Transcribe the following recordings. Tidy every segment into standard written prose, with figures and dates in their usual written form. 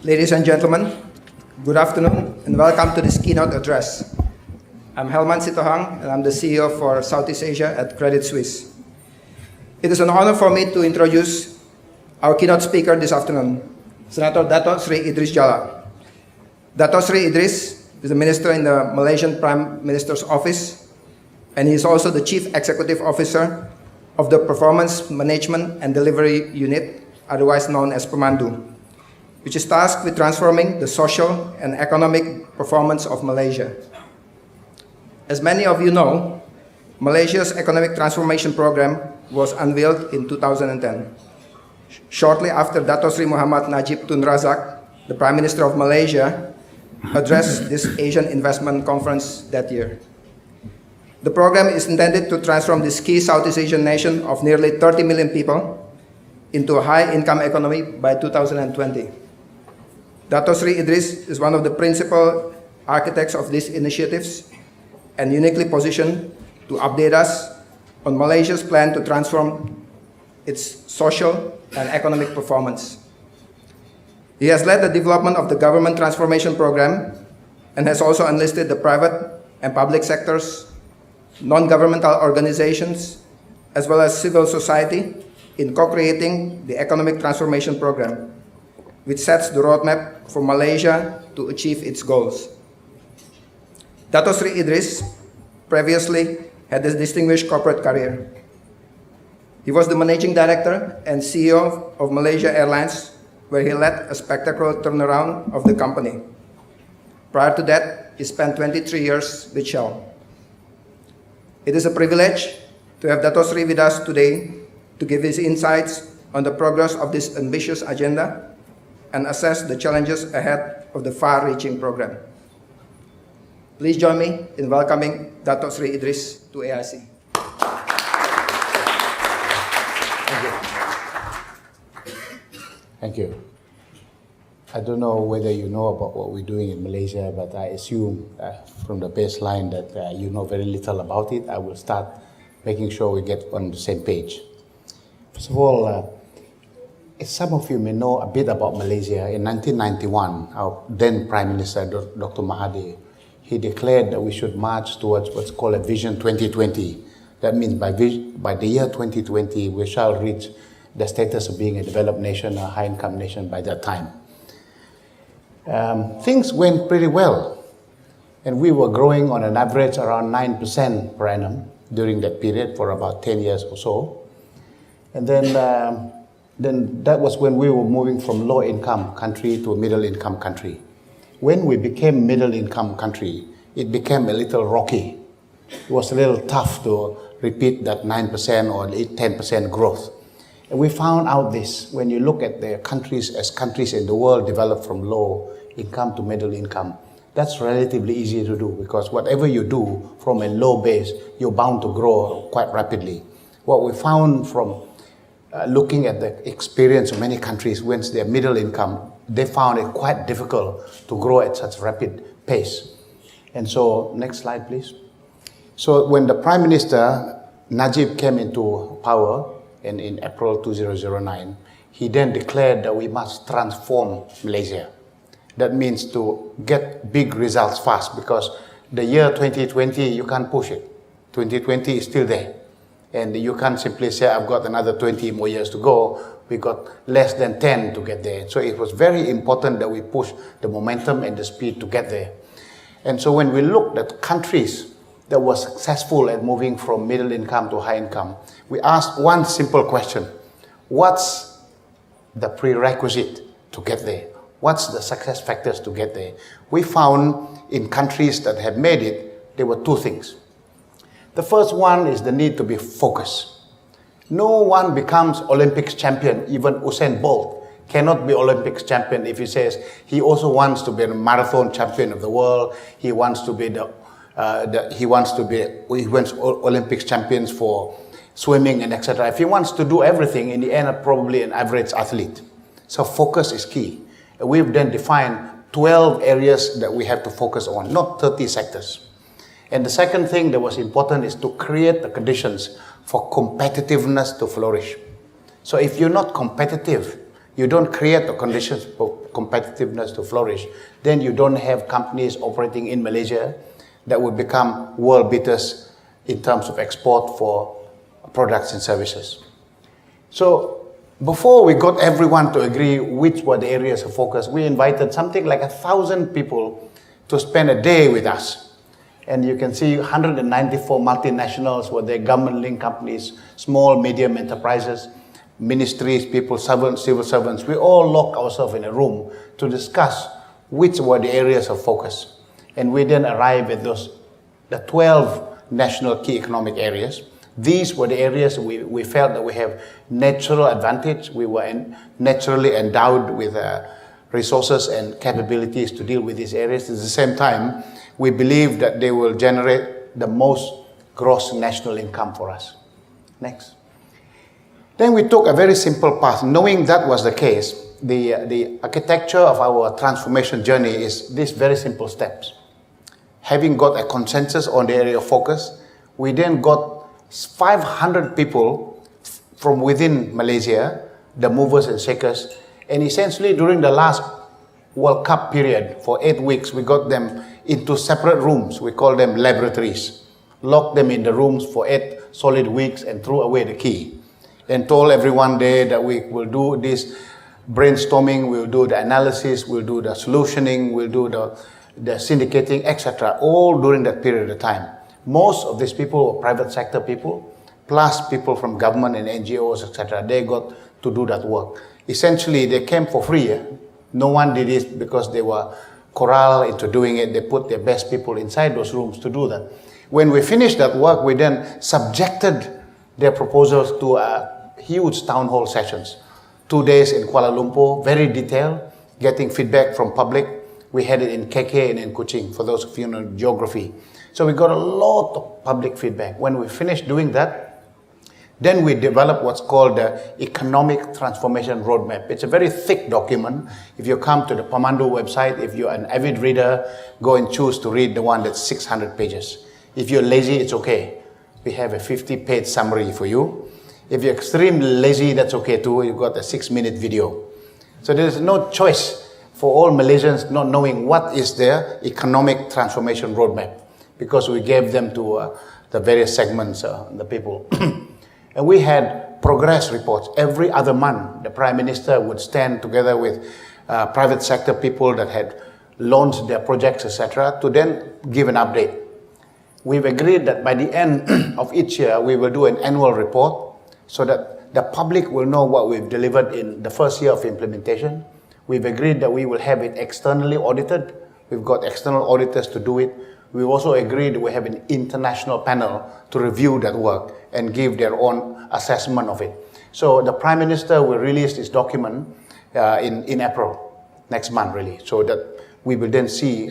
Ladies and gentlemen, good afternoon and welcome to this keynote address. I'm Helman Sitohang and I'm the CEO for Southeast Asia at Credit Suisse. It is an honor for me to introduce our keynote speaker this afternoon, Senator Datuk Seri Idris Jala. Datuk Seri Idris is the minister in the Malaysian Prime Minister's office, and he is also the Chief Executive Officer of the Performance Management and Delivery Unit, otherwise known as Pemandu, which is tasked with transforming the social and economic performance of Malaysia. As many of you know, Malaysia's economic transformation program was unveiled in 2010, shortly after Datuk Seri Muhammad Najib Tun Razak, the Prime Minister of Malaysia, addressed this Asian Investment Conference that year. The program is intended to transform this key Southeast Asian nation of nearly 30 million people into a high-income economy by 2020. Datuk Seri Idris is one of the principal architects of these initiatives and uniquely positioned to update us on Malaysia's plan to transform its social and economic performance. He has led the development of the Government Transformation Program and has also enlisted the private and public sectors, non-governmental organizations, as well as civil society in co-creating the Economic Transformation Program, which sets the roadmap for Malaysia to achieve its goals. Datuk Seri Idris previously had a distinguished corporate career. He was the Managing Director and CEO of Malaysia Airlines, where he led a spectacular turnaround of the company. Prior to that, he spent 23 years with Shell. It is a privilege to have Datuk Seri with us today to give his insights on the progress of this ambitious agenda and assess the challenges ahead of the far-reaching program. Please join me in welcoming Datuk Seri Idris to AIC. Thank you. I don't know whether you know about what we're doing in Malaysia, but I assume from the baseline that you know very little about it. I will start making sure we get on the same page. First of all, some of you may know a bit about Malaysia. In 1991, our then Prime Minister, Dr. Mahathir, he declared that we should march towards what's called a Vision 2020. That means by the year 2020, we shall reach the status of being a developed nation, a high-income nation by that time. Things went pretty well, and we were growing on an average around 9% per annum during that period for about 10 years or so. And then that was when we were moving from low-income country to a middle-income country. When we became middle-income country, it became a little rocky. It was a little tough to repeat that 9% or 10% growth. And we found out this when you look at the countries as countries in the world develop from low income to middle income. That's relatively easy to do because whatever you do from a low base, you're bound to grow quite rapidly. What we found from looking at the experience of many countries once they're middle income, they found it quite difficult to grow at such rapid pace. And so, next slide please. So when the Prime Minister Najib came into power, and in April 2009, he then declared that we must transform Malaysia. That means to get big results fast because the year 2020, you can't push it. 2020 is still there. And you can't simply say, I've got another 20 more years to go. We got less than 10 to get there. So it was very important that we push the momentum and the speed to get there. And so when we looked at countries that were successful at moving from middle income to high income, we asked one simple question. What's the prerequisite to get there? What's the success factors to get there? We found in countries that have made it, there were two things. The first one is the need to be focused. No one becomes Olympics champion, even Usain Bolt cannot be Olympics champion if he says he also wants to be a marathon champion of the world, he wants Olympics champions for swimming and etc. If he wants to do everything, in the end, probably an average athlete. So focus is key. We've then defined 12 areas that we have to focus on, not 30 sectors. And the second thing that was important is to create the conditions for competitiveness to flourish. So if you're not competitive, you don't create the conditions for competitiveness to flourish, then you don't have companies operating in Malaysia that would become world beaters in terms of export for products and services. So before we got everyone to agree which were the areas of focus, we invited something like 1,000 people to spend a day with us. And you can see 194 multinationals were there, government-linked companies, small, medium enterprises, ministries, people, servants, civil servants. We all locked ourselves in a room to discuss which were the areas of focus. And we then arrived at the 12 national key economic areas. These were the areas we felt that we have natural advantage. We were naturally endowed with resources and capabilities to deal with these areas. At the same time, we believe that they will generate the most gross national income for us. Next. Then we took a very simple path. Knowing that was the case, the architecture of our transformation journey is these very simple steps. Having got a consensus on the area of focus, we then got 500 people from within Malaysia, the movers and shakers, and essentially during the last World Cup period for 8 weeks, we got them into separate rooms. We call them laboratories. Locked them in the rooms for 8 solid weeks and threw away the key. And told everyone there that we will do this brainstorming, we'll do the analysis, we'll do the solutioning, we'll do the syndicating, etc. all during that period of time. Most of these people were private sector people, plus people from government and NGOs, etc. They got to do that work. Essentially, they came for free. No one did it because they were corralled into doing it. They put their best people inside those rooms to do that. When we finished that work, we then subjected their proposals to huge town hall sessions. 2 days in Kuala Lumpur, very detailed, getting feedback from public. We had it in KK and in Kuching, for those of you who know geography. So we got a lot of public feedback. When we finished doing that, then we developed what's called the Economic Transformation Roadmap. It's a very thick document. If you come to the Pemandu website, if you're an avid reader, go and choose to read the one that's 600 pages. If you're lazy, it's okay. We have a 50-page summary for you. If you're extremely lazy, that's okay too. You've got a 6-minute video. So there's no choice for all Malaysians not knowing what is their Economic Transformation Roadmap, because we gave them to the various segments, the people. And we had progress reports. Every other month, the Prime Minister would stand together with private sector people that had launched their projects, etc., to then give an update. We've agreed that by the end of each year, we will do an annual report so that the public will know what we've delivered in the first year of implementation. We've agreed that we will have it externally audited. We've got external auditors to do it. We've also agreed we have an international panel to review that work and give their own assessment of it. So the Prime Minister will release this document in April, next month really, so that we will then see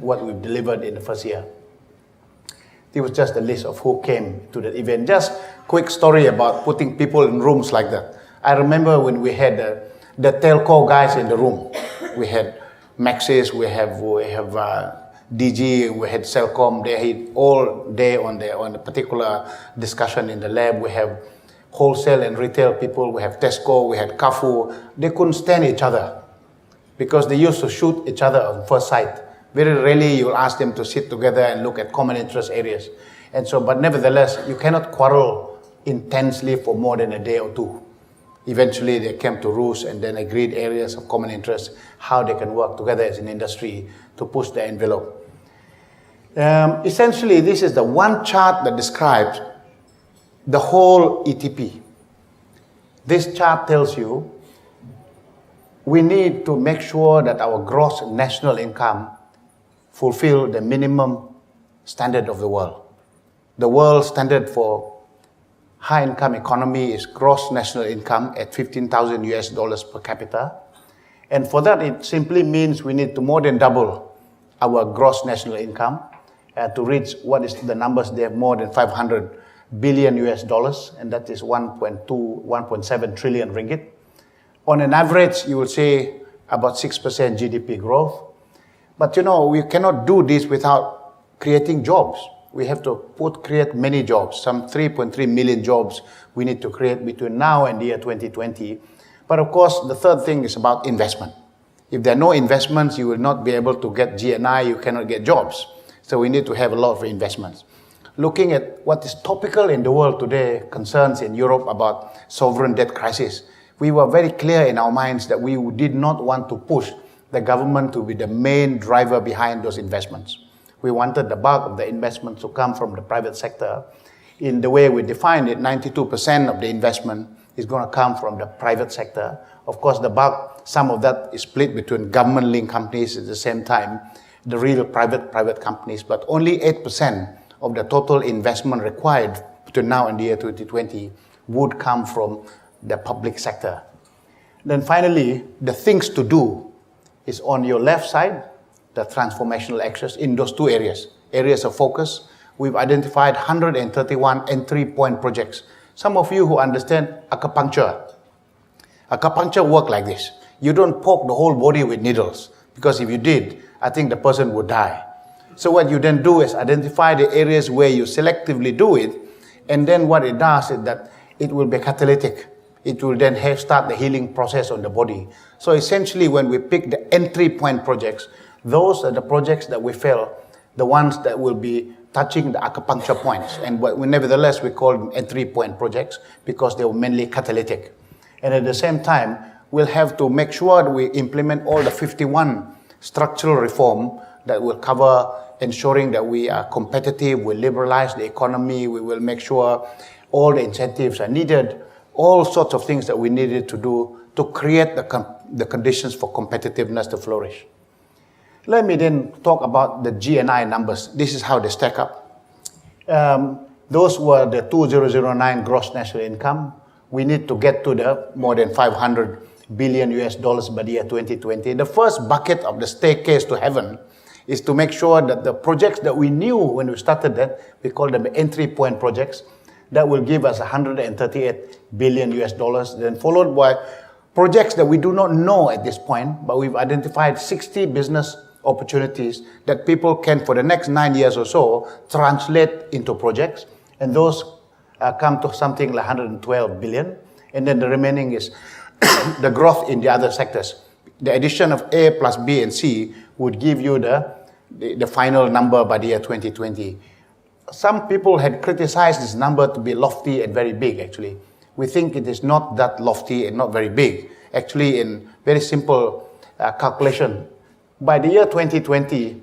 what we've delivered in the first year. It was just a list of who came to the event. Just quick story about putting people in rooms like that. I remember when we had the telco guys in the room. We had Maxis, we have DG, we had Celcom. They had all day on the particular discussion in the lab. We have wholesale and retail people. We have Tesco. We had Carrefour. They couldn't stand each other because they used to shoot each other on first sight. Very rarely you'll ask them to sit together and look at common interest areas. And so, but nevertheless, you cannot quarrel intensely for more than a day or two. Eventually, they came to rules and then agreed areas of common interest, how they can work together as an industry to push the envelope. Essentially, this is the one chart that describes the whole ETP. This chart tells you we need to make sure that our gross national income fulfill the minimum standard of the world. The world standard for high-income economy is gross national income at $15,000 per capita. And for that, it simply means we need to more than double our gross national income to reach what is the numbers. They have more than $500 billion, and that is 1.7 trillion ringgit. On an average, you will say about 6% GDP growth. But you know, we cannot do this without creating jobs. We have to create many jobs, some 3.3 million jobs we need to create between now and the year 2020. But of course, the third thing is about investment. If there are no investments, you will not be able to get GNI, you cannot get jobs. So we need to have a lot of investments. Looking at what is topical in the world today, concerns in Europe about sovereign debt crisis, we were very clear in our minds that we did not want to push the government to be the main driver behind those investments. We wanted the bulk of the investments to come from the private sector. In the way we defined it, 92% of the investment is going to come from the private sector. Of course, the bulk, some of that is split between government-linked companies at the same time, the real private companies, but only 8% of the total investment required between now and the year 2020 would come from the public sector. Then finally, the things to do is on your left side, the transformational actions in those two areas of focus. We've identified 131 entry point projects. Some of you who understand acupuncture work like this. You don't poke the whole body with needles, because if you did, I think the person would die. So what you then do is identify the areas where you selectively do it, and then what it does is that it will be catalytic. It will then start the healing process on the body. So essentially, when we pick the entry point projects, those are the projects that we feel, the ones that will be touching the acupuncture points. And nevertheless, we call them entry point projects because they were mainly catalytic. And at the same time, we'll have to make sure that we implement all the 51 structural reform that will cover ensuring that we are competitive, we liberalize the economy, we will make sure all the incentives are needed, all sorts of things that we needed to do to create the conditions for competitiveness to flourish. Let me then talk about the GNI numbers. This is how they stack up. Those were the 2009 gross national income. We need to get to the more than 500 billion US dollars by the year 2020. The first bucket of the staircase to heaven is to make sure that the projects that we knew when we started that, we call them entry point projects, that will give us 138 billion US dollars, then followed by projects that we do not know at this point, but we've identified 60 business opportunities that people can, for the next 9 years or so, translate into projects, and those come to something like 112 billion, and then the remaining is the growth in the other sectors. The addition of A plus B and C would give you the final number by the year 2020. Some people had criticized this number to be lofty and very big, actually. We think it is not that lofty and not very big. Actually, in very simple calculation, by the year 2020,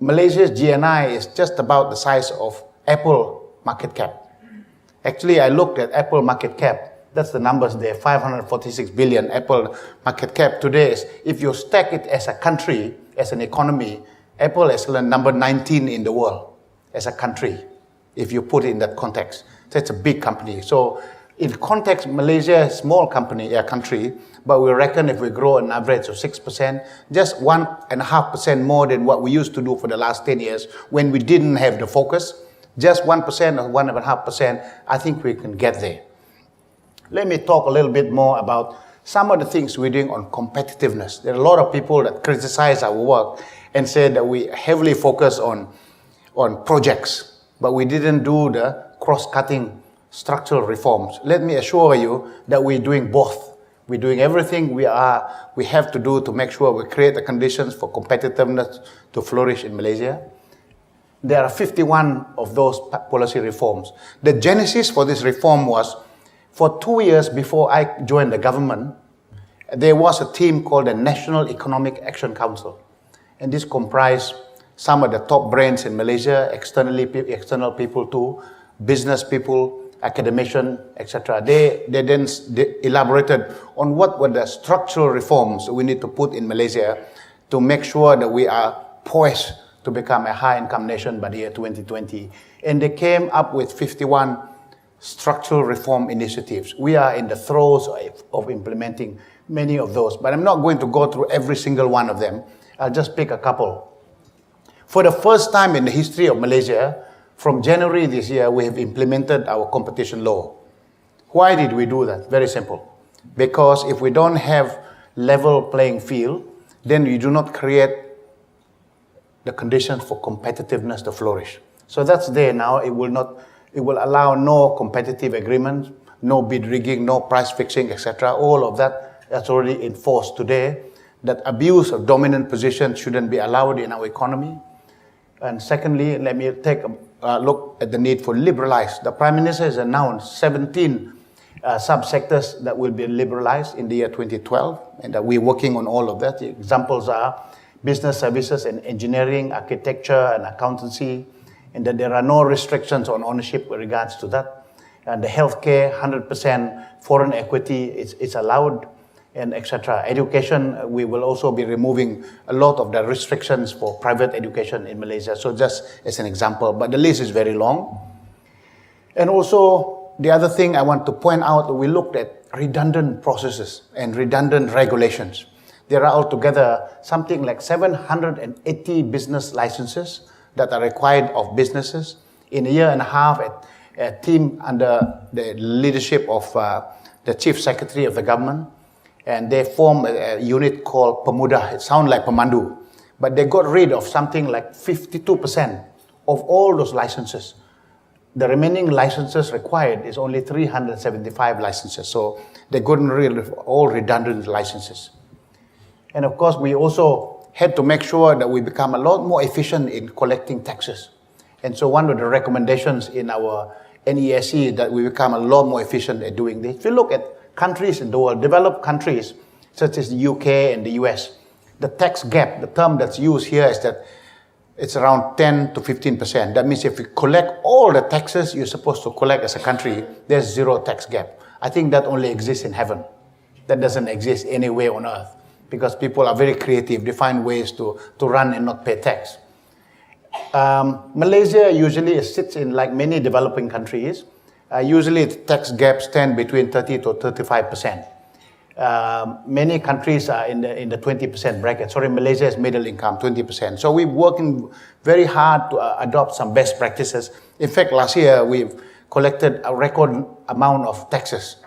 Malaysia's GNI is just about the size of Apple market cap. Actually, I looked at Apple market cap. That's the numbers there, 546 billion Apple market cap. Today, if you stack it as a country, as an economy, Apple is number 19 in the world as a country, if you put it in that context. So it's a big company. So in context, Malaysia is a small country, but we reckon if we grow an average of 6%, just 1.5% more than what we used to do for the last 10 years when we didn't have the focus, just 1% or 1.5%, I think we can get there. Let me talk a little bit more about some of the things we're doing on competitiveness. There are a lot of people that criticize our work and say that we heavily focus on projects, but we didn't do the cross-cutting structural reforms. Let me assure you that we're doing both. We're doing everything we have to do to make sure we create the conditions for competitiveness to flourish in Malaysia. There are 51 of those policy reforms. The genesis for this reform was, for 2 years before I joined the government, there was a team called the National Economic Action Council. And this comprised some of the top brains in Malaysia, external people too, business people, academicians, etc. They then elaborated on what were the structural reforms we need to put in Malaysia to make sure that we are poised to become a high-income nation by the year 2020. And they came up with 51 structural reform initiatives. We are in the throes of implementing many of those, but I'm not going to go through every single one of them. I'll just pick a couple. For the first time in the history of Malaysia, from January this year, we have implemented our competition law. Why did we do that? Very simple. Because if we don't have level playing field, then we do not create the conditions for competitiveness to flourish. So that's there now. It will allow no competitive agreements, no bid rigging, no price fixing, etc. All of that is already enforced today. that abuse of dominant position shouldn't be allowed in our economy. And secondly, let me take a look at the need for liberalize. The Prime Minister has announced 17 subsectors that will be liberalized in the year 2012, and that we're working on all of that. The examples are business services and engineering, architecture and accountancy, and that there are no restrictions on ownership with regards to that. And the healthcare, 100% foreign equity is allowed, and etc. Education, we will also be removing a lot of the restrictions for private education in Malaysia. So just as an example, but the list is very long. And also, the other thing I want to point out, we looked at redundant processes and redundant regulations. There are altogether something like 780 business licenses that are required of businesses. In a year and a half, a team under the leadership of the Chief Secretary of the government, and they formed a unit called Pemuda. It sounds like Pemandu, but they got rid of something like 52% of all those licenses. The remaining licenses required is only 375 licenses. So they got rid of all redundant licenses. And of course, we also had to make sure that we become a lot more efficient in collecting taxes. And so one of the recommendations in our NESE that we become a lot more efficient at doing this. If you look at countries in the world, developed countries such as the UK and the US, the tax gap, the term that's used here is that it's around 10 to 15%. That means if you collect all the taxes you're supposed to collect as a country, there's zero tax gap. I think that only exists in heaven. That doesn't exist anywhere on earth, because people are very creative. They find ways to run and not pay tax. Malaysia usually sits in, like many developing countries, usually the tax gaps stand between 30 to 35%. Many countries are in the 20% bracket. Sorry, Malaysia is middle income, 20%. So we're working very hard to adopt some best practices. In fact, last year we've collected a record amount of taxes,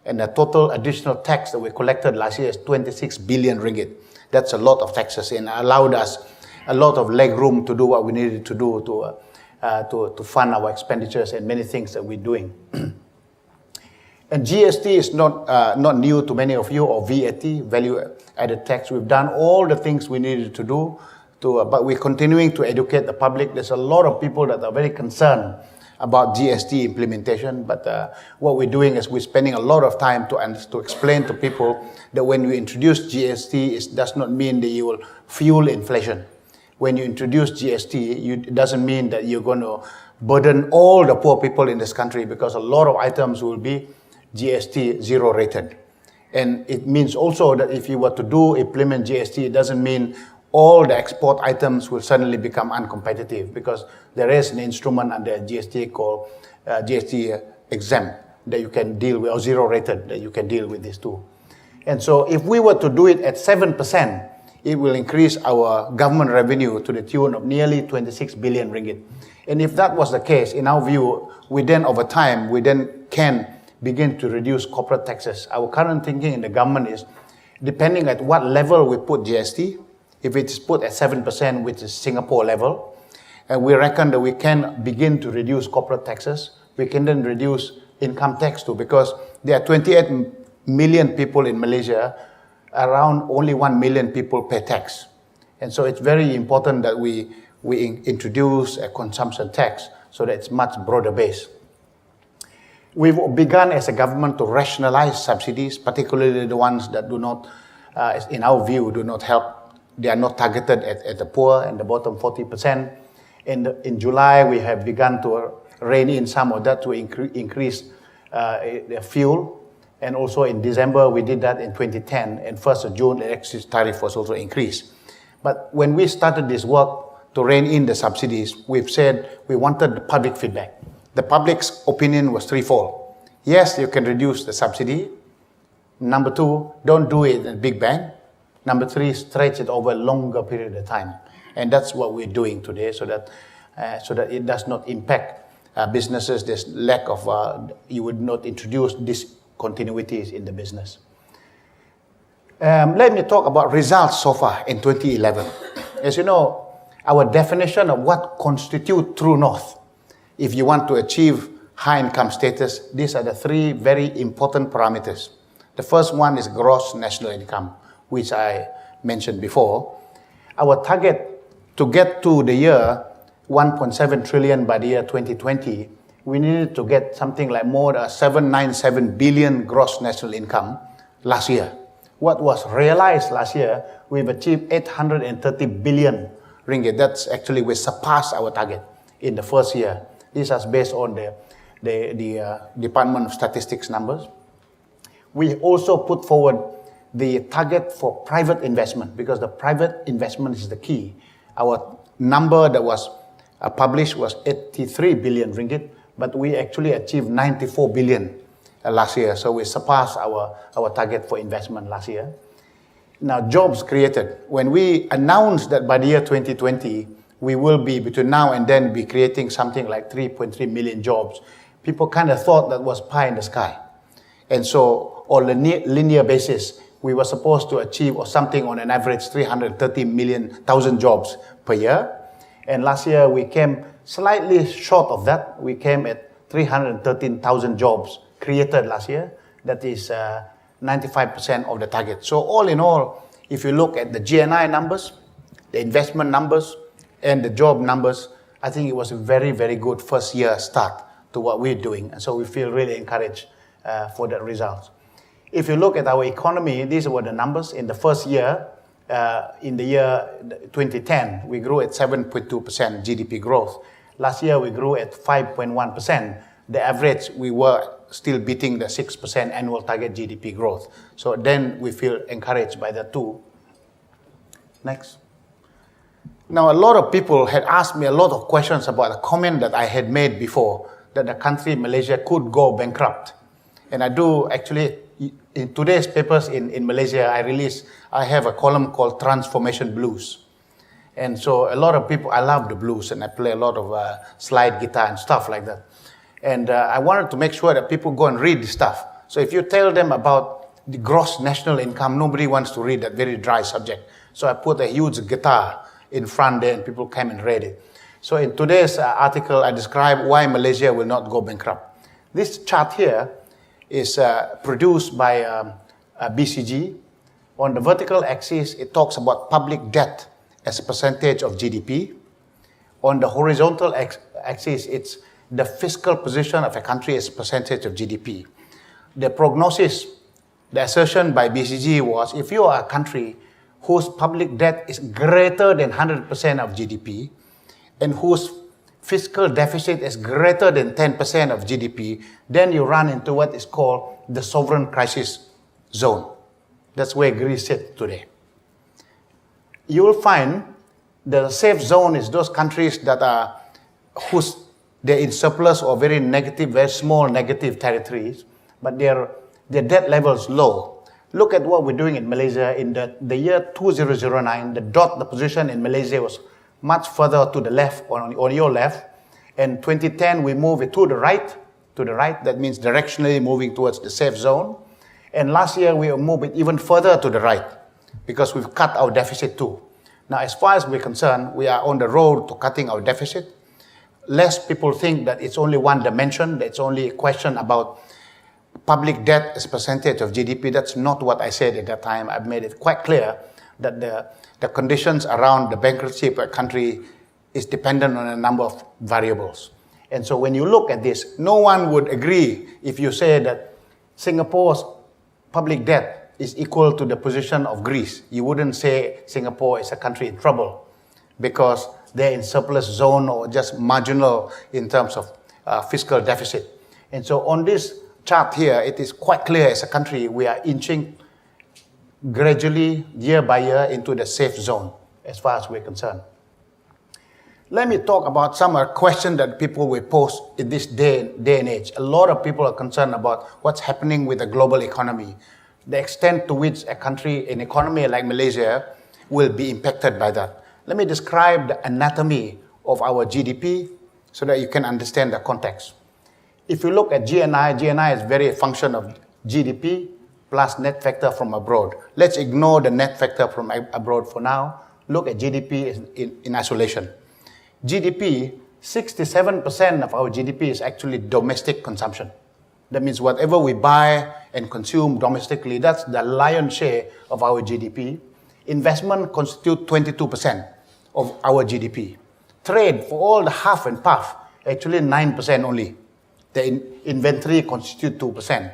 and the total additional tax that we collected last year is 26 billion ringgit. That's a lot of taxes, and allowed us a lot of leg room to do what we needed to do to fund our expenditures and many things that we're doing. And GST is not new to many of you, or VAT, value added tax. We've done all the things we needed to do, but we're continuing to educate the public. There's a lot of people that are very concerned about GST implementation, but what we're doing is we're spending a lot of time to explain to people that when you introduce GST, it does not mean that you will fuel inflation. When you introduce GST, it doesn't mean that you're going to burden all the poor people in this country, because a lot of items will be GST zero rated. And it means also that if you were to implement GST, it doesn't mean all the export items will suddenly become uncompetitive, because there is an instrument under GST called GST exempt that you can deal with, or zero rated, that you can deal with this too. And so if we were to do it at 7%, it will increase our government revenue to the tune of nearly 26 billion ringgit. And if that was the case, in our view, we then over time, we then can begin to reduce corporate taxes. Our current thinking in the government is, depending at what level we put GST, if it's put at 7%, which is Singapore level, and we reckon that we can begin to reduce corporate taxes, we can then reduce income tax too, because there are 28 million people in Malaysia, around only 1 million people pay tax. And so it's very important that we introduce a consumption tax so that it's much broader based. We've begun as a government to rationalize subsidies, particularly the ones that do not, in our view, do not help. They are not targeted at the poor and the bottom 40%. In July, we have begun to rein in some of that to increase the fuel. And also in December, we did that in 2010. And 1st of June, the electricity tariff was also increased. But when we started this work to rein in the subsidies, we've said we wanted the public feedback. The public's opinion was threefold. Yes, you can reduce the subsidy. Number two, don't do it in a big bang. Number three, stretch it over a longer period of time. And that's what we're doing today, so that it does not impact businesses. There's lack of, you would not introduce discontinuities in the business. Let me talk about results so far in 2011. As you know, our definition of what constitutes true north, if you want to achieve high income status, these are the three very important parameters. The first one is gross national income, which I mentioned before. Our target to get to the year 1.7 trillion by the year 2020, we needed to get something like more than 797 billion gross national income last year. What was realized last year, we've achieved 830 billion ringgit. That's actually, we surpassed our target in the first year. This is based on the Department of Statistics numbers. We also put forward the target for private investment, because the private investment is the key. Our number that was published was 83 billion ringgit, but we actually achieved 94 billion last year. So we surpassed our target for investment last year. Now, jobs created. When we announced that by the year 2020, we will be, between now and then, be creating something like 3.3 million jobs, people kind of thought that was pie in the sky. And so, on a linear basis, we were supposed to achieve or something on an average 330,000 jobs per year. And last year, we came slightly short of that. We came at 313,000 jobs created last year. That is 95% of the target. So all in all, if you look at the GNI numbers, the investment numbers, and the job numbers, I think it was a very, very good first year start to what we're doing. And so we feel really encouraged for the results. If you look at our economy, these were the numbers. In the first year, in the year 2010, we grew at 7.2% GDP growth. Last year, we grew at 5.1%. The average, we were still beating the 6% annual target GDP growth. So then we feel encouraged by that too. Next. Now, a lot of people had asked me a lot of questions about a comment that I had made before, that the country, Malaysia, could go bankrupt. And I do actually, in today's papers in Malaysia, I have a column called Transformation Blues. And so a lot of people, I love the blues, and I play a lot of slide guitar and stuff like that. And I wanted to make sure that people go and read this stuff. So if you tell them about the gross national income, nobody wants to read that very dry subject. So I put a huge guitar in front there, and people came and read it. So in today's article, I describe why Malaysia will not go bankrupt. This chart here is produced by BCG. On the vertical axis, it talks about public debt as a percentage of GDP. On the horizontal axis, it's the fiscal position of a country as a percentage of GDP. The prognosis, the assertion by BCG was, if you are a country whose public debt is greater than 100% of GDP and whose fiscal deficit is greater than 10% of GDP, then you run into what is called the sovereign crisis zone. That's where Greece sits today. You will find the safe zone is those countries that are they're in surplus or very negative, very small negative territories, but their debt level is low. Look at what we're doing in Malaysia. In the year 2009, the position in Malaysia was much further to the left, on your left. In 2010, we moved it to the right. That means directionally moving towards the safe zone. And last year, we moved it even further to the right because we've cut our deficit too. Now, as far as we're concerned, we are on the road to cutting our deficit. Less people think that it's only one dimension, that it's only a question about public debt as a percentage of GDP. That's not what I said at that time. I've made it quite clear that the conditions around the bankruptcy of a country is dependent on a number of variables. And so when you look at this, no one would agree if you say that Singapore's public debt is equal to the position of Greece. You wouldn't say Singapore is a country in trouble because they're in surplus zone or just marginal in terms of fiscal deficit. And so on this chart here, it is quite clear as a country we are inching gradually, year by year, into the safe zone as far as we're concerned. Let me talk about some questions that people will pose in this day and age. A lot of people are concerned about what's happening with the global economy, the extent to which a country, an economy like Malaysia, will be impacted by that. Let me describe the anatomy of our GDP so that you can understand the context. If you look at GNI is very a function of GDP plus net factor from abroad. Let's ignore the net factor from abroad for now. Look at GDP in isolation. GDP, 67% of our GDP is actually domestic consumption. That means whatever we buy and consume domestically, that's the lion's share of our GDP. Investment constitute 22% of our GDP. Trade for all the half and puff, actually 9% only. The inventory constitute 2%.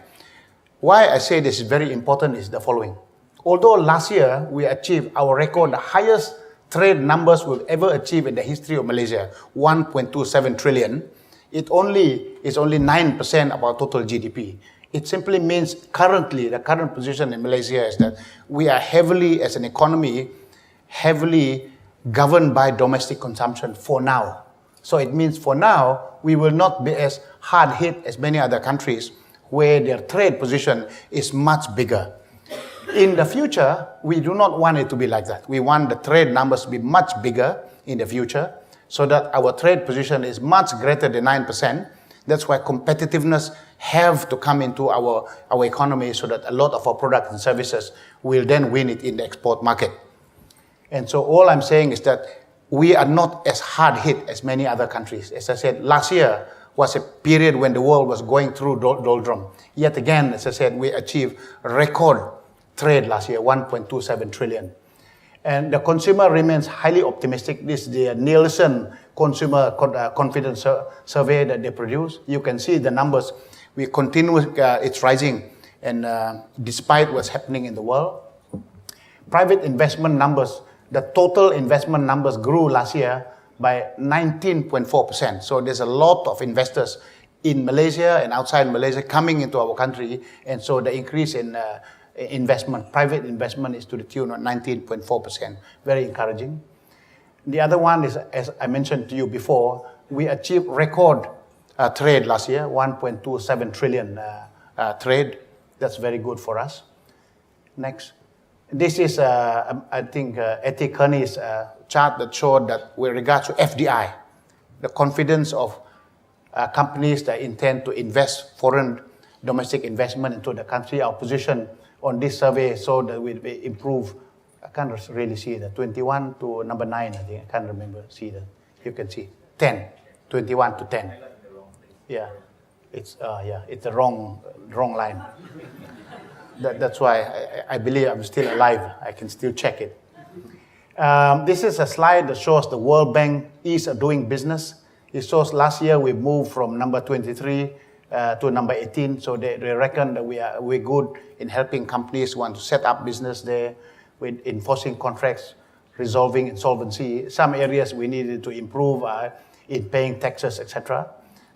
Why I say this is very important is the following. Although last year we achieved our record, the highest trade numbers we've ever achieved in the history of Malaysia, 1.27 trillion, it is only 9% of our total GDP. It simply means currently, the current position in Malaysia is that we are heavily, as an economy, heavily governed by domestic consumption for now. So it means for now, we will not be as hard hit as many other countries where their trade position is much bigger. In the future, we do not want it to be like that. We want the trade numbers to be much bigger in the future so that our trade position is much greater than 9%. That's why competitiveness have to come into our economy so that a lot of our products and services will then win it in the export market. And so all I'm saying is that we are not as hard hit as many other countries. As I said, last year was a period when the world was going through doldrum. Yet again, as I said, we achieved record trade last year, 1.27 trillion. And the consumer remains highly optimistic. This is the Nielsen Consumer Confidence Survey that they produce. You can see the numbers. We continue, it's rising, and despite what's happening in the world. Private investment numbers, the total investment numbers grew last year by 19.4%. So there's a lot of investors in Malaysia and outside Malaysia coming into our country, and so the increase in investment, private investment, is to the tune of 19.4%. Very encouraging. The other one is, as I mentioned to you before, we achieved record trade last year, 1.27 trillion trade. That's very good for us. Next. This is, I think, Eti Kearney's chart that showed that with regards to FDI, the confidence of companies that intend to invest foreign domestic investment into the country, our position on this survey so that we improve. I can't really see that. 21 to number 9, I think. I can't remember. See that. You can see. 10. 21 to 10. Yeah. It's the wrong line. That's why I believe I'm still alive. I can still check it. This is a slide that shows the World Bank ease of doing business. It shows last year we moved from number 23 to number 18. So they reckon that we're good in helping companies who want to set up business there, with enforcing contracts, resolving insolvency. Some areas we needed to improve in paying taxes, etc.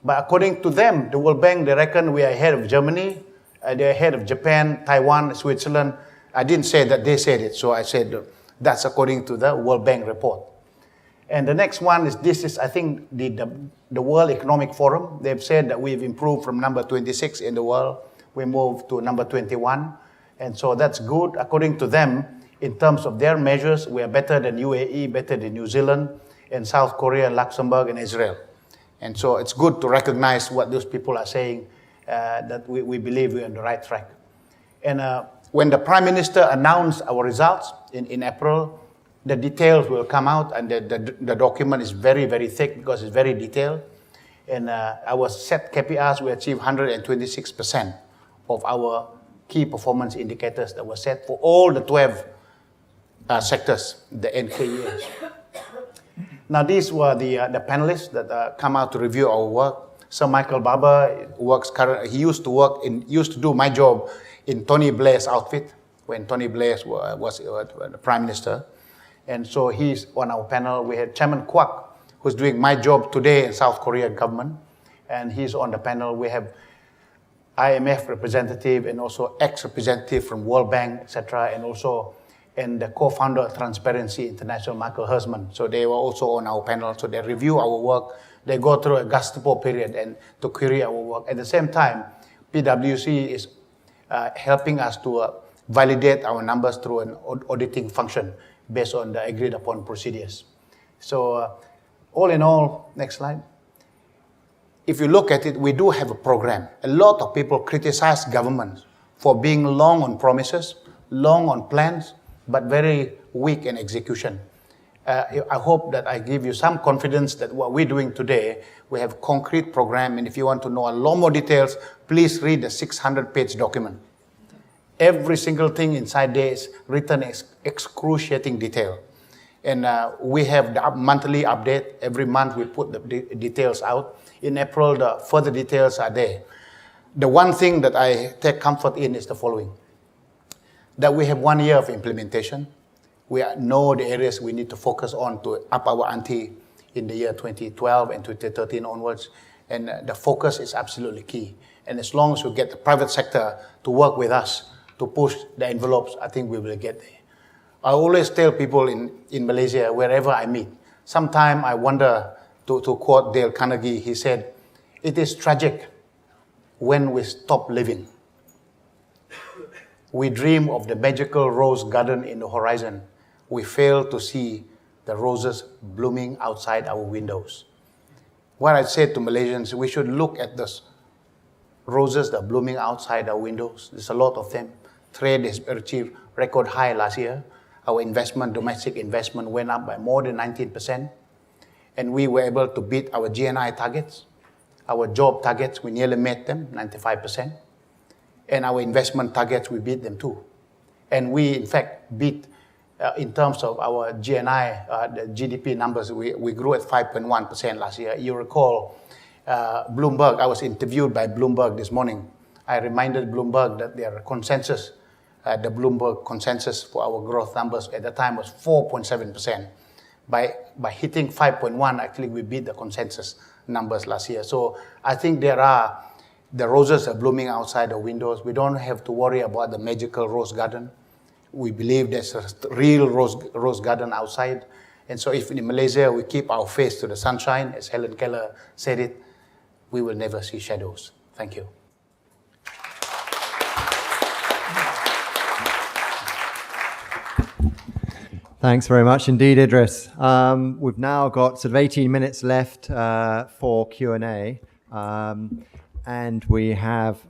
But according to them, the World Bank, they reckon we are ahead of Germany, they're ahead of Japan, Taiwan, Switzerland. I didn't say that, they said it. So I said that's according to the World Bank report. And the next one is, this is, I think, the World Economic Forum. They've said that we've improved from number 26 in the world. We moved to number 21. And so that's good. According to them, in terms of their measures, we are better than UAE, better than New Zealand, and South Korea, Luxembourg, and Israel. And so it's good to recognize what those people are saying, that we believe we're on the right track. And when the Prime Minister announced our results in April, the details will come out, and the document is very, very thick because it's very detailed. And our set KPIs, we achieved 126% of our key performance indicators that were set for all the 12 sectors, the NKEs. Now, these were the panelists that come out to review our work. Sir Michael Barber he used to do my job in Tony Blair's outfit when Tony Blair was the Prime Minister. And so he's on our panel. We had Chairman Kwak, who's doing my job today in South Korean government, and he's on the panel. We have IMF representative and also ex-representative from World Bank, etc., and the co-founder of Transparency International, Michael Hersman. So they were also on our panel. So they review our work. They go through a Gestapo period and to query our work. At the same time, PwC is helping us to validate our numbers through an auditing function based on the agreed upon procedures. So all in all, next slide. If you look at it, we do have a program. A lot of people criticize governments for being long on promises, long on plans, but very weak in execution. I hope that I give you some confidence that what we're doing today, we have a concrete program, and if you want to know a lot more details, please read the 600-page document. Every single thing inside there is written excruciating detail. And we have the monthly update. Every month we put the details out. In April, the further details are there. The one thing that I take comfort in is the following. That we have 1 year of implementation. We know the areas we need to focus on to up our ante in the year 2012 and 2013 onwards. And the focus is absolutely key. And as long as we get the private sector to work with us to push the envelopes, I think we will get there. I always tell people in Malaysia, wherever I meet, sometimes I wonder, to quote Dale Carnegie, he said, "It is tragic when we stop living. We dream of the magical rose garden in the horizon. We fail to see the roses blooming outside our windows." What I said to Malaysians, we should look at the roses that are blooming outside our windows. There's a lot of them. Trade has achieved record high last year. Our investment, domestic investment, went up by more than 19%. And we were able to beat our GNI targets. Our job targets, we nearly met them, 95%. And our investment targets, we beat them too. And we, in fact, beat, in terms of our GNI, the GDP numbers, we grew at 5.1% last year. You recall Bloomberg, I was interviewed by Bloomberg this morning. I reminded Bloomberg that their consensus, the Bloomberg consensus for our growth numbers at the time was 4.7%. By hitting 5.1, actually we beat the consensus numbers last year. So I think the roses are blooming outside the windows. We don't have to worry about the magical rose garden. We believe there's a real rose garden outside. And so if in Malaysia we keep our face to the sunshine, as Helen Keller said it, we will never see shadows. Thank you. Thanks very much indeed, Idris. We've now got sort of 18 minutes left for Q&A. And we have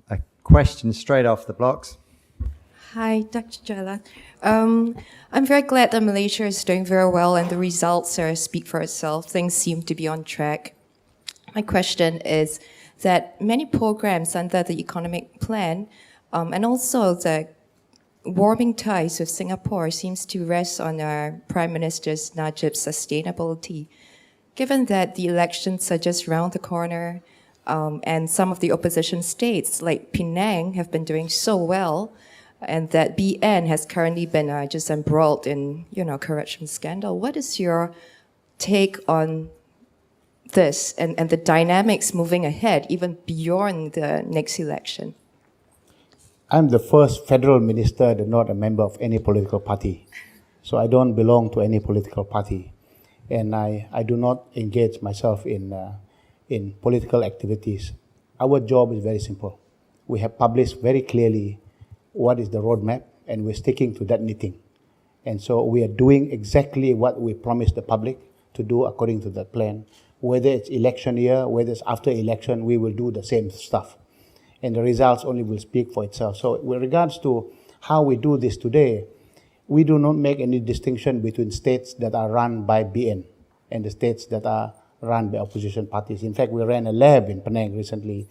a question straight off the blocks. Hi, Dr. Jala. I'm very glad that Malaysia is doing very well and the results speak for itself. Things seem to be on track. My question is that many programs under the economic plan and also the warming ties with Singapore seems to rest on our Prime Minister's Najib's sustainability. Given that the elections are just round the corner and some of the opposition states like Penang have been doing so well, and that BN has currently been just embroiled in, corruption scandal. What is your take on this and the dynamics moving ahead, even beyond the next election? I'm the first federal minister that's not a member of any political party. So I don't belong to any political party. And I do not engage myself in political activities. Our job is very simple. We have published very clearly what is the roadmap, and we're sticking to that knitting. And so we are doing exactly what we promised the public to do according to that plan. Whether it's election year, whether it's after election, we will do the same stuff. And the results only will speak for itself. So with regards to how we do this today, we do not make any distinction between states that are run by BN and the states that are run by opposition parties. In fact, we ran a lab in Penang recently.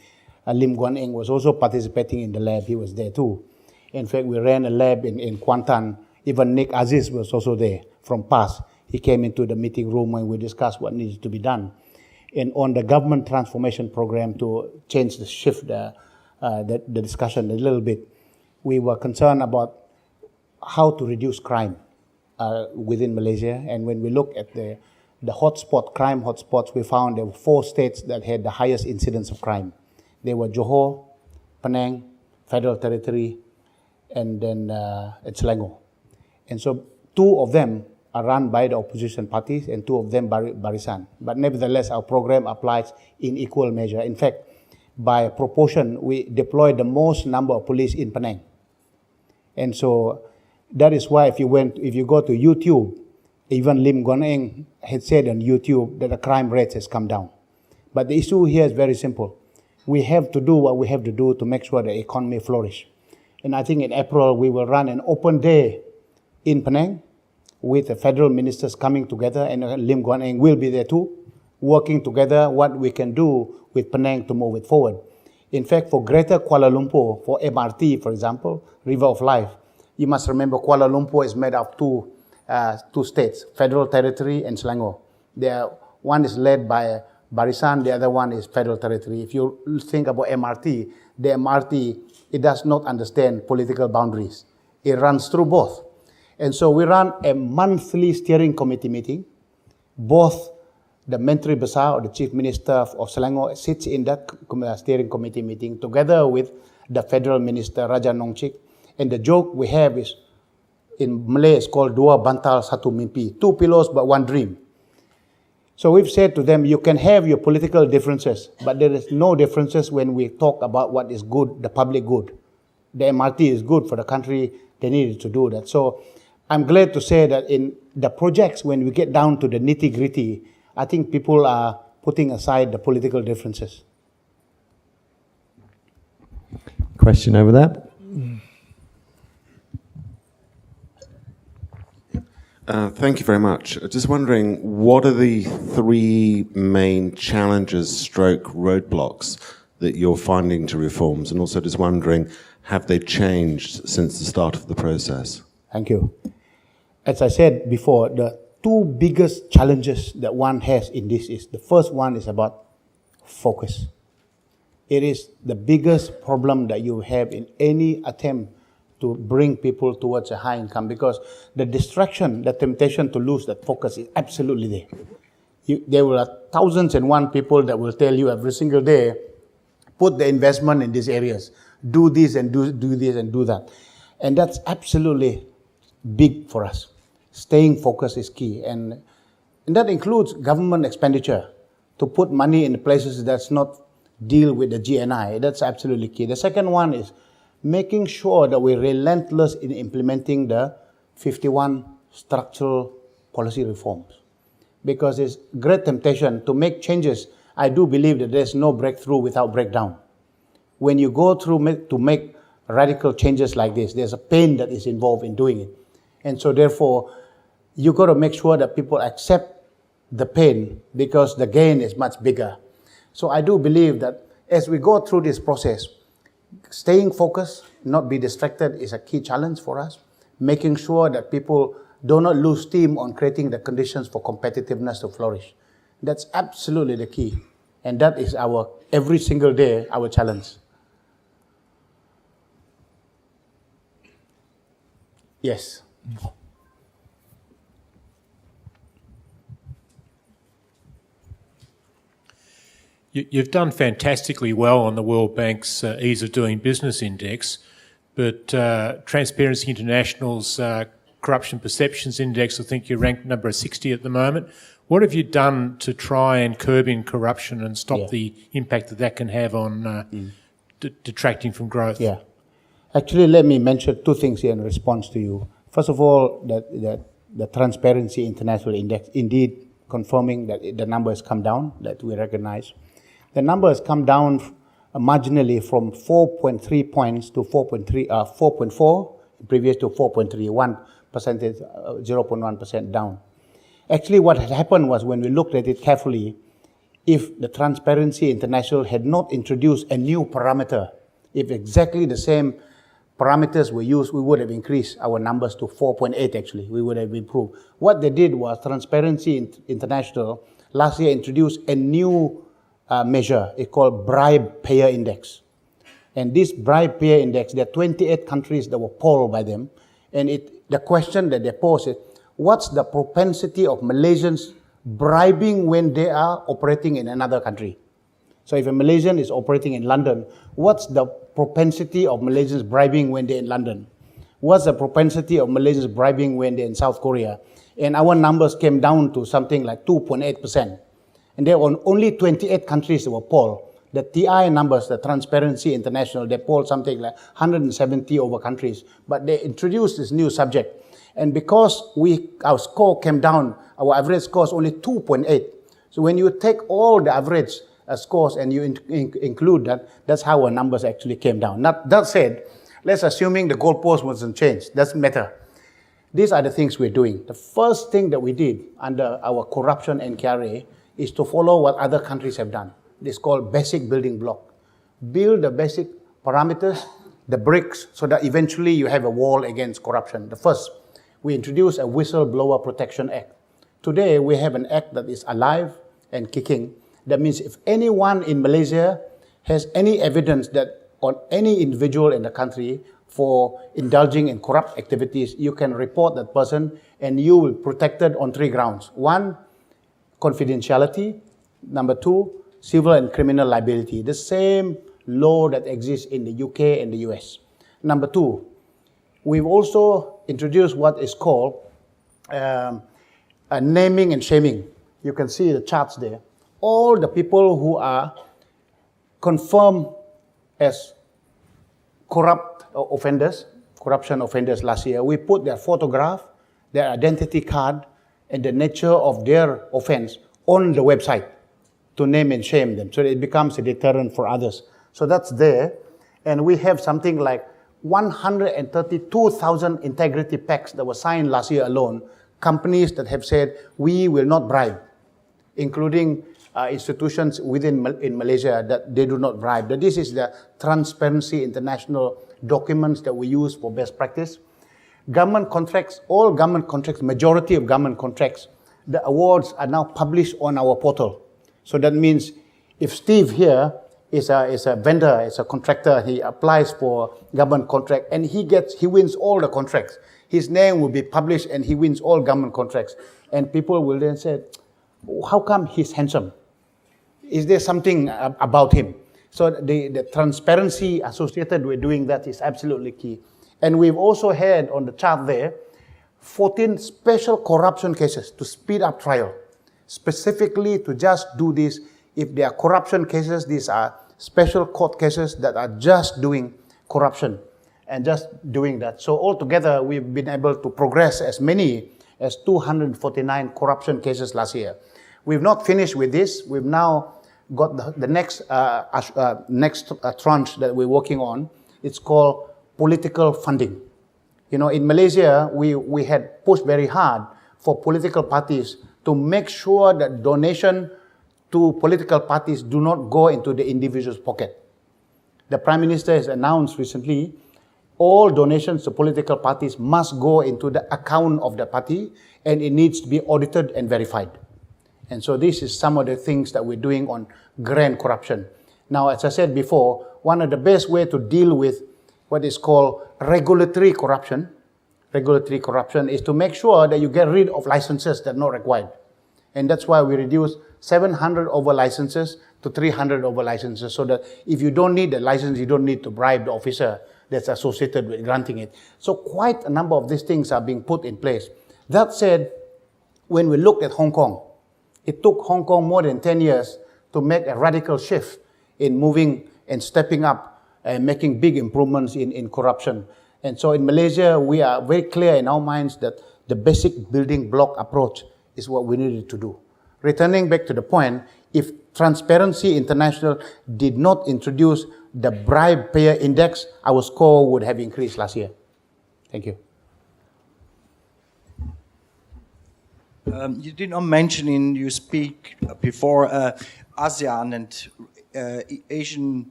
Lim Guan Eng was also participating in the lab. He was there too. In fact, we ran a lab in Kuantan. Even Nick Aziz was also there from PAS. He came into the meeting room when we discussed what needed to be done. And on the government transformation program to change the shift, the discussion a little bit, we were concerned about how to reduce crime within Malaysia. And when we look at the crime hotspots, we found there were 4 states that had the highest incidence of crime. They were Johor, Penang, Federal Territory, and then Selangor. And so 2 of them are run by the opposition parties and 2 of them Barisan. But nevertheless, our program applies in equal measure. In fact, by proportion, we deployed the most number of police in Penang. And so that is why if you go to YouTube, even Lim Guan Eng had said on YouTube that the crime rate has come down. But the issue here is very simple. We have to do what we have to do to make sure the economy flourish. And I think in April, we will run an open day in Penang with the federal ministers coming together, and Lim Guan Eng will be there too, working together what we can do with Penang to move it forward. In fact, for Greater Kuala Lumpur, for MRT, for example, River of Life, you must remember Kuala Lumpur is made of two states, Federal Territory and Selangor. One is led by Barisan, the other one is Federal Territory. If you think about MRT, the MRT, it does not understand political boundaries. It runs through both. And so we run a monthly steering committee meeting. Both the Menteri Besar or the Chief Minister of Selangor sits in that steering committee meeting together with the Federal Minister Raja Nongchik. And the joke we have is, in Malay, it's called Dua Bantal Satu Mimpi, 2 pillows but one dream. So we've said to them, you can have your political differences, but there is no differences when we talk about what is good, the public good. The MRT is good for the country, they needed to do that. So I'm glad to say that in the projects, when we get down to the nitty-gritty, I think people are putting aside the political differences. Question over there. Thank you very much. Just wondering, what are the 3 main challenges stroke roadblocks that you're finding to reforms? And also just wondering, have they changed since the start of the process? Thank you. As I said before, the 2 biggest challenges that one has in this is, the first one is about focus. It is the biggest problem that you have in any attempt to bring people towards a high income, because the distraction, the temptation to lose that focus is absolutely there. There will be thousands and one people that will tell you every single day, put the investment in these areas, do this and do this and do that. And that's absolutely big for us. Staying focused is key. And that includes government expenditure, to put money in places that's not deal with the GNI. That's absolutely key. The second one is making sure that we're relentless in implementing the 51 structural policy reforms. Because it's great temptation to make changes. I do believe that there's no breakthrough without breakdown. When you go through to make radical changes like this, there's a pain that is involved in doing it. And so therefore, you've got to make sure that people accept the pain, because the gain is much bigger. So I do believe that as we go through this process, staying focused, not be distracted, is a key challenge for us. Making sure that people do not lose steam on creating the conditions for competitiveness to flourish. That's absolutely the key. And that is our, every single day, our challenge. Yes. You've done fantastically well on the World Bank's Ease of Doing Business Index, but Transparency International's Corruption Perceptions Index, I think you're ranked number 60 at the moment. What have you done to try and curb in corruption and stop the impact that that can have on detracting from growth? Yeah. Actually, let me mention 2 things here in response to you. First of all, the Transparency International Index, indeed confirming that the number has come down, that we recognize. The number has come down marginally from 4.3 points to 4.4, previous to 4.3, 0.1% down. Actually, what had happened was, when we looked at it carefully, if the Transparency International had not introduced a new parameter, if exactly the same parameters were used, we would have increased our numbers to 4.8 actually. We would have improved. What they did was, Transparency International last year introduced a new measure. It's called Bribe Payer Index. And this Bribe Payer Index, there are 28 countries that were polled by them. And the question that they posed is, what's the propensity of Malaysians bribing when they are operating in another country? So if a Malaysian is operating in London, what's the propensity of Malaysians bribing when they're in London? What's the propensity of Malaysians bribing when they're in South Korea? And our numbers came down to something like 2.8%. And there were only 28 countries that were polled. The TI numbers, the Transparency International, they polled something like 170 over countries. But they introduced this new subject. And because our score came down, our average score is only 2.8. So when you take all the average scores and you include that, that's how our numbers actually came down. That said, let's assuming the goalpost wasn't changed. Doesn't matter. These are the things we're doing. The first thing that we did under our corruption NKRA is to follow what other countries have done. It's called basic building block. build the basic parameters, the bricks, so that eventually you have a wall against corruption. The first, we introduced a Whistleblower Protection Act. Today, we have an act that is alive and kicking. That means if anyone in Malaysia has any evidence that on any individual in the country for indulging in corrupt activities, you can report that person and you will be protected on 3 grounds. 1, confidentiality. Number 2, civil and criminal liability. The same law that exists in the UK and the US. Number 2, we've also introduced what is called naming and shaming. You can see the charts there. All the people who are confirmed as corruption offenders last year, we put their photograph, their identity card, and the nature of their offense on the website to name and shame them, so that it becomes a deterrent for others. So that's there. And we have something like 132,000 integrity pacts that were signed last year alone, companies that have said, we will not bribe, including institutions in Malaysia that they do not bribe. That this is the Transparency International documents that we use for best practice. Government contracts, all government contracts, majority of government contracts, the awards are now published on our portal. So that means if Steve here is a vendor, is a contractor, he applies for government contract and he wins all the contracts. His name will be published and he wins all government contracts. And people will then say, how come he's handsome? Is there something about him? So the transparency associated with doing that is absolutely key. And we've also had on the chart there 14 special corruption cases to speed up trial, specifically to just do this. If there are corruption cases, these are special court cases that are just doing corruption and just doing that. So altogether, we've been able to progress as many as 249 corruption cases last year. We've not finished with this. We've now got the next tranche that we're working on. It's called political funding. You know, in Malaysia, we had pushed very hard for political parties to make sure that donation to political parties do not go into the individual's pocket. The Prime Minister has announced recently all donations to political parties must go into the account of the party and it needs to be audited and verified. And so this is some of the things that we're doing on grand corruption. Now, as I said before, one of the best ways to deal with what is called regulatory corruption is to make sure that you get rid of licenses that are not required. And that's why we reduced 700 over licenses to 300 over licenses, so that if you don't need the license, you don't need to bribe the officer that's associated with granting it. So quite a number of these things are being put in place. That said, when we looked at Hong Kong, it took Hong Kong more than 10 years to make a radical shift in moving and stepping up and making big improvements in corruption. And so in Malaysia, we are very clear in our minds that the basic building block approach is what we needed to do. Returning back to the point, if Transparency International did not introduce the bribe payer index, our score would have increased last year. Thank you. You did not mention in your speak before ASEAN and Asian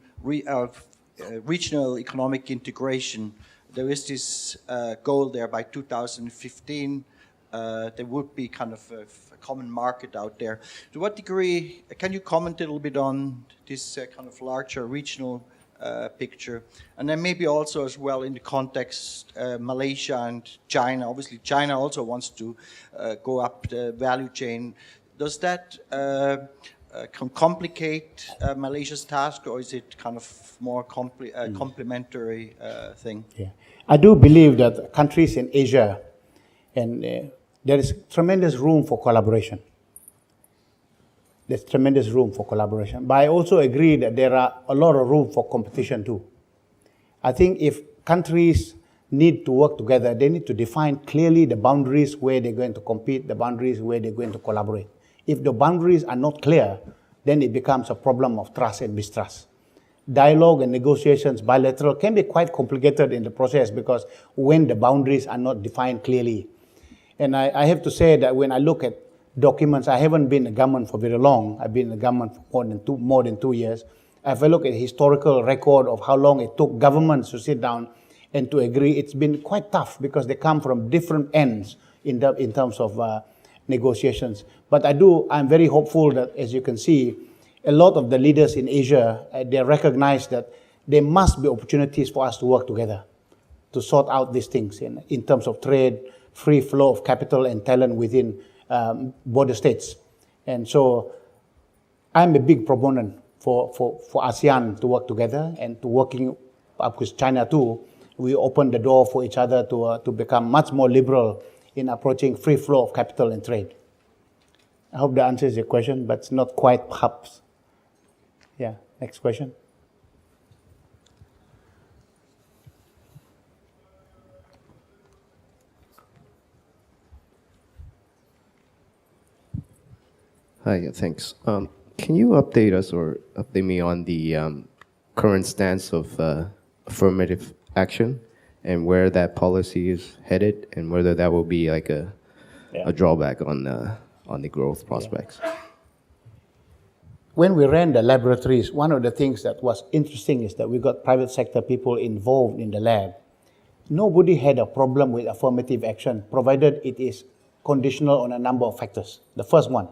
regional economic integration. There is this goal there by 2015. There would be kind of a common market out there. To what degree, can you comment a little bit on this kind of larger regional picture? And then maybe also as well in the context Malaysia and China. Obviously China also wants to go up the value chain. Does that complicate Malaysia's task, or is it kind of more complementary thing? Yeah. I do believe that countries in Asia, and there is tremendous room for collaboration. There's tremendous room for collaboration. But I also agree that there are a lot of room for competition too. I think if countries need to work together, they need to define clearly the boundaries where they're going to compete, the boundaries where they're going to collaborate. If the boundaries are not clear, then it becomes a problem of trust and mistrust. Dialogue and negotiations, bilateral, can be quite complicated in the process because when the boundaries are not defined clearly. And I have to say that when I look at documents, I haven't been in the government for very long. I've been in the government for more than 2 years. If I look at historical record of how long it took governments to sit down and to agree, it's been quite tough because they come from different ends in terms of negotiations. But I'm very hopeful that, as you can see, a lot of the leaders in Asia, they recognize that there must be opportunities for us to work together to sort out these things in terms of trade, free flow of capital and talent within border states. And so I'm a big proponent for ASEAN to work together and to working up with China too. We open the door for each other to become much more liberal in approaching free flow of capital and trade. I hope that answers your question, but it's not quite perhaps. Yeah, next question. Hi, yeah, thanks. Can you update us or update me on the current stance of affirmative action and where that policy is headed and whether that will be like a drawback on the growth prospects? Yeah. When we ran the laboratories, one of the things that was interesting is that we got private sector people involved in the lab. Nobody had a problem with affirmative action, provided it is conditional on a number of factors. The first one,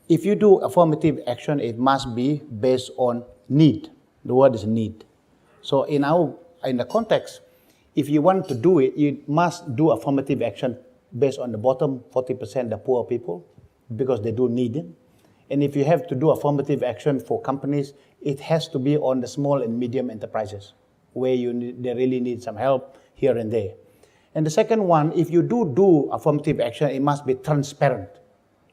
if you do affirmative action, it must be based on need. The word is need. So in the context, if you want to do it, you must do affirmative action based on the bottom 40%, the poor people, because they do need it. And if you have to do affirmative action for companies, it has to be on the small and medium enterprises, where they really need some help here and there. And the second one, if you do affirmative action, it must be transparent.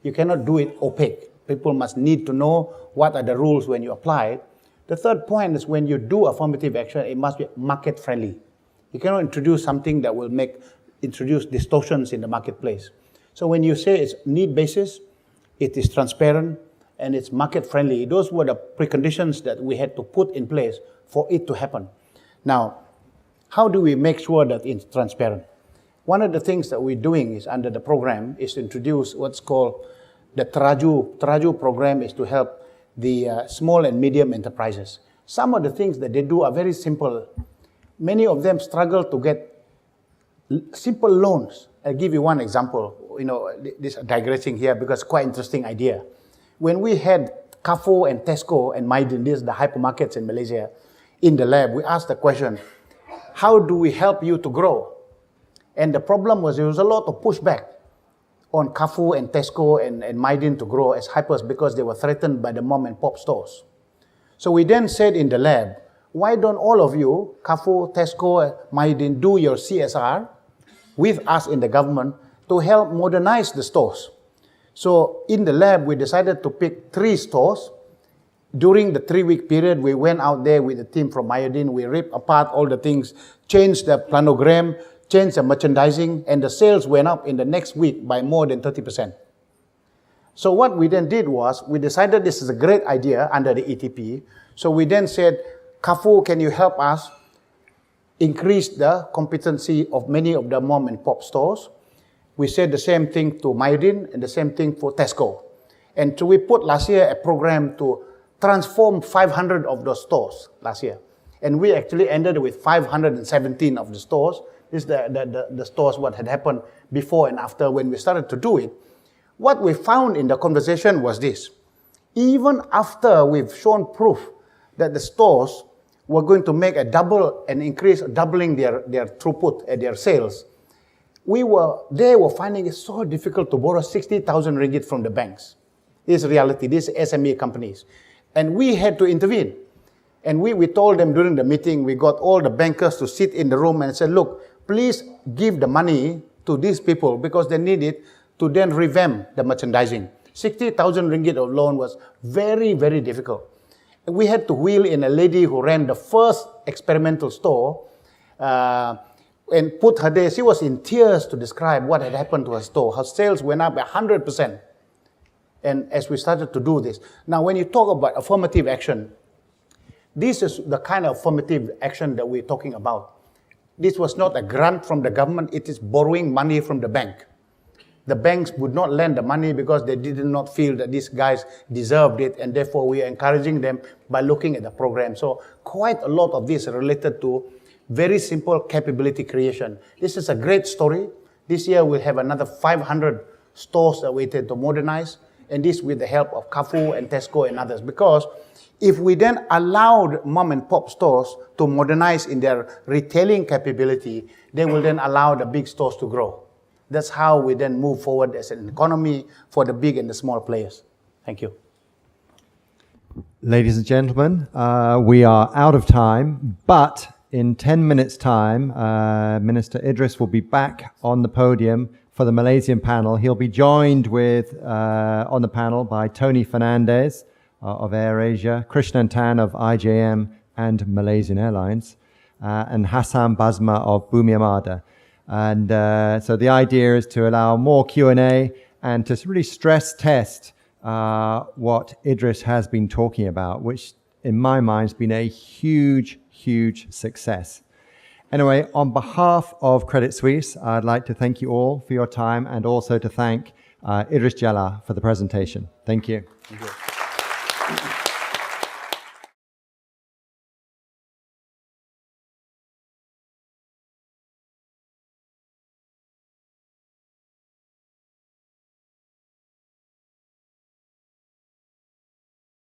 You cannot do it opaque. People must need to know what are the rules when you apply it. The third point is when you do affirmative action, it must be market friendly. You cannot introduce something that will introduce distortions in the marketplace. So when you say it's need basis, it is transparent, and it's market friendly. Those were the preconditions that we had to put in place for it to happen. Now, how do we make sure that it's transparent? One of the things that we're doing is under the program is to introduce what's called the Teraju. Teraju program is to help the small and medium enterprises. Some of the things that they do are very simple. Many of them struggle to get simple loans. I'll give you one example. This digressing here because it's quite interesting idea. When we had Carrefour and Tesco and Maidin, these are the hypermarkets in Malaysia, in the lab, we asked the question, how do we help you to grow? And the problem was there was a lot of pushback on Carrefour and Tesco and Maidin to grow as hypers because they were threatened by the mom and pop stores. So we then said in the lab, why don't all of you, Carrefour, Tesco, Maidin, do your CSR with us in the government to help modernize the stores? So in the lab, we decided to pick 3 stores. During the 3-week period, we went out there with a team from Iodine. We ripped apart all the things, changed the planogram, changed the merchandising, and the sales went up in the next week by more than 30%. So what we then did was, we decided this is a great idea under the ETP. So we then said, Carrefour, can you help us increase the competency of many of the mom and pop stores? We said the same thing to Myodin and the same thing for Tesco. And so we put last year a program to transform 500 of those stores last year. And we actually ended with 517 of the stores. This is the stores, what had happened before and after when we started to do it. What we found in the conversation was this. Even after we've shown proof that the stores were going to make doubling their throughput and their sales, they were finding it so difficult to borrow 60,000 ringgit from the banks. This is reality, these SME companies. And we had to intervene. And we told them during the meeting, we got all the bankers to sit in the room and said, look, please give the money to these people because they need it to then revamp the merchandising. 60,000 ringgit of loan was very, very difficult. And we had to wheel in a lady who ran the first experimental store and put her there. She was in tears to describe what had happened to her store. Her sales went up 100%. And as we started to do this. Now, when you talk about affirmative action, this is the kind of affirmative action that we're talking about. This was not a grant from the government. It is borrowing money from the bank. The banks would not lend the money because they did not feel that these guys deserved it, and therefore we are encouraging them by looking at the program. So quite a lot of this related to very simple capability creation. This is a great story. This year we'll have another 500 stores that we intend to modernize, and this with the help of Carrefour and Tesco and others. Because if we then allowed mom and pop stores to modernize in their retailing capability, they will then allow the big stores to grow. That's how we then move forward as an economy for the big and the small players. Thank you. Ladies and gentlemen, we are out of time, but in 10 minutes' time, Minister Idris will be back on the podium for the Malaysian panel. He'll be joined with, on the panel by Tony Fernandez of AirAsia, Krishnan Tan of IJM and Malaysian Airlines, and Hassan Basma of Bumi Armada. And so the idea is to allow more Q&A and to really stress test what Idris has been talking about, which in my mind has been a huge, huge success. Anyway, on behalf of Credit Suisse, I'd like to thank you all for your time and also to thank Idris Jala for the presentation. Thank you. Thank you.